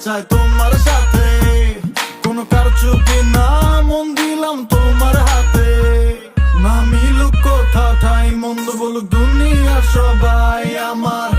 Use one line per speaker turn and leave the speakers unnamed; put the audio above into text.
চাই তোমার সাথে, কোনো কারচুপি না, মন দিলাম তোমার হাতে। না মিলুক কথা ঠাই, মন্দ বলুক দুনিয়া সবাই, আমার